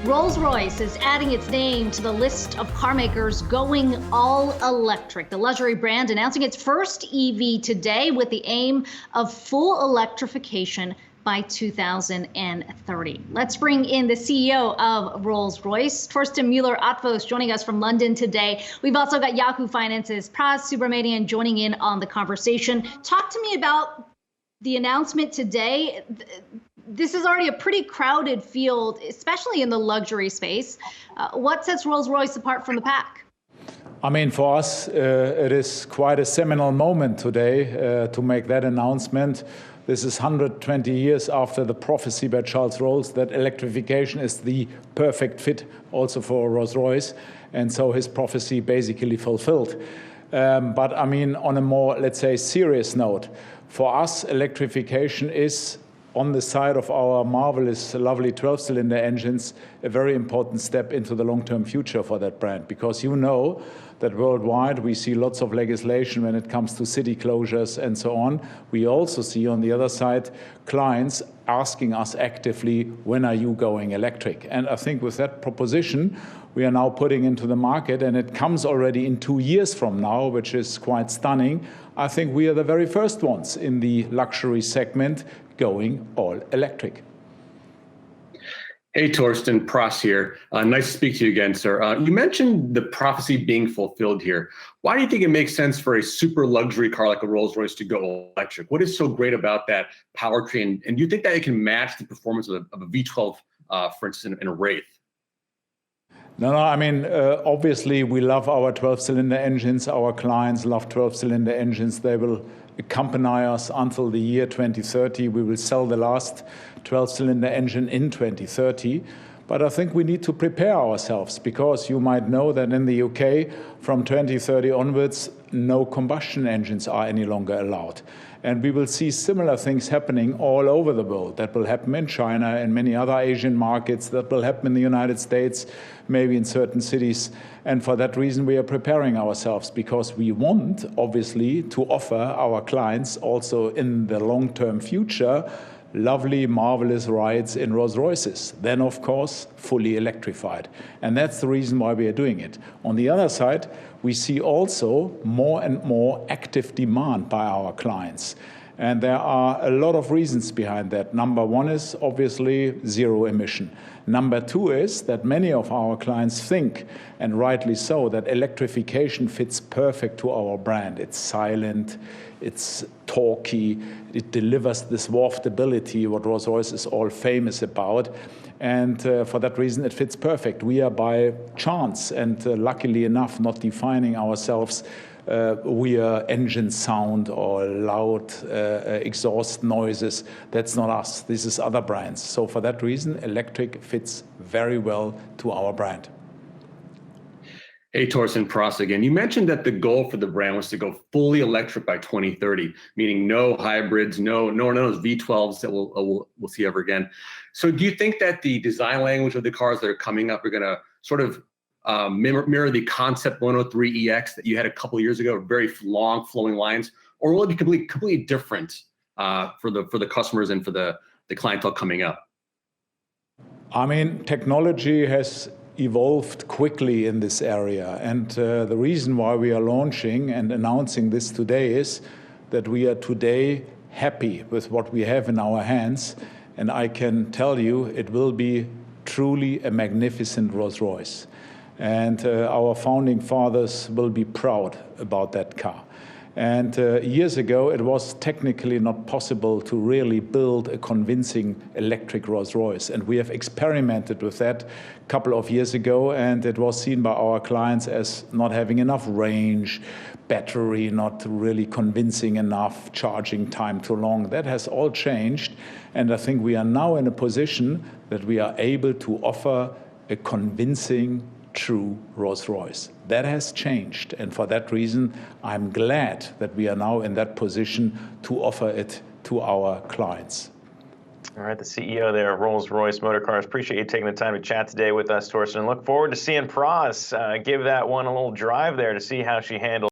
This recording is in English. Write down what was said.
Rolls-Royce is adding its name to the list of car makers going all electric. The luxury brand announcing its first EV today with the aim of full electrification by 2030. Let's bring in the CEO of Rolls-Royce, Torsten Müller-Ötvös, joining us from London today. We've also got Yahoo Finance's Pras Subramanian joining in on the conversation. Talk to me about the announcement today. This is already a pretty crowded field, especially in the luxury space. What sets Rolls-Royce apart from the pack? I mean, for us, it is quite a seminal moment today to make that announcement. This is 120 years after the prophecy by Charles Rolls that electrification is the perfect fit also for Rolls-Royce. And so his prophecy basically fulfilled. But I mean, on a more, let's say, serious note, for us, electrification is, on the side of our marvelous, lovely 12-cylinder engines, a very important step into the long-term future for that brand. Because you know that worldwide we see lots of legislation when it comes to city closures and so on. We also see on the other side clients asking us actively, when are you going electric? And I think with that proposition, we are now putting into the market, and it comes already in 2 years from now, which is quite stunning. I think we are the very first ones in the luxury segment going all electric. Hey, Torsten, Pras here. Nice to speak to you again, sir. You mentioned the prophecy being fulfilled here. Why do you think it makes sense for a super luxury car like a Rolls-Royce to go electric? What is so great about that powertrain? And do you think that it can match the performance of a V12, for instance, in a Wraith? No, I mean, obviously we love our 12-cylinder engines. Our clients love 12-cylinder engines. They will accompany us until the year 2030. We will sell the last 12-cylinder engine in 2030. But I think we need to prepare ourselves, because you might know that in the UK, from 2030 onwards, no combustion engines are any longer allowed. And we will see similar things happening all over the world. That will happen in China and many other Asian markets. That will happen in the United States, maybe in certain cities. And for that reason, we are preparing ourselves, because we want, obviously, to offer our clients also in the long-term future lovely, marvelous rides in Rolls-Royces. Then, of course, fully electrified. And that's the reason why we are doing it. On the other side, we see also more and more active demand by our clients. And there are a lot of reasons behind that. Number one is obviously zero emission. Number two is that many of our clients think, and rightly so, that electrification fits perfect to our brand. It's silent, it's torquey, it delivers this waftability, what Rolls-Royce is all famous about. And for that reason, it fits perfect. We are by chance and luckily enough not defining ourselves we are engine sound or loud exhaust noises. That's not us. This is other brands. So for that reason, electric fits very well to our brand. Hey, Torsten, Pras again. You mentioned that the goal for the brand was to go fully electric by 2030, meaning no hybrids, no those V12s that we'll see ever again. So do you think that the design language of the cars that are coming up are going to sort of mirror the Concept 103EX that you had a couple of years ago, very long flowing lines, or will it be completely different for the customers and for the clientele coming up? I mean, technology has evolved quickly in this area, and the reason why we are launching and announcing this today is that we are today happy with what we have in our hands, and I can tell you it will be truly a magnificent Rolls-Royce. And our founding fathers will be proud about that car. And years ago, it was technically not possible to really build a convincing electric Rolls-Royce. And we have experimented with that a couple of years ago, and it was seen by our clients as not having enough range, battery not really convincing enough, charging time too long. That has all changed. And I think we are now in a position that we are able to offer a convincing true Rolls-Royce. That has changed, and for that reason, I'm glad that we are now in that position to offer it to our clients. All right, the CEO there of Rolls-Royce Motor Cars. Appreciate you taking the time to chat today with us, Torsten. Look forward to seeing Pras give that one a little drive there to see how she handles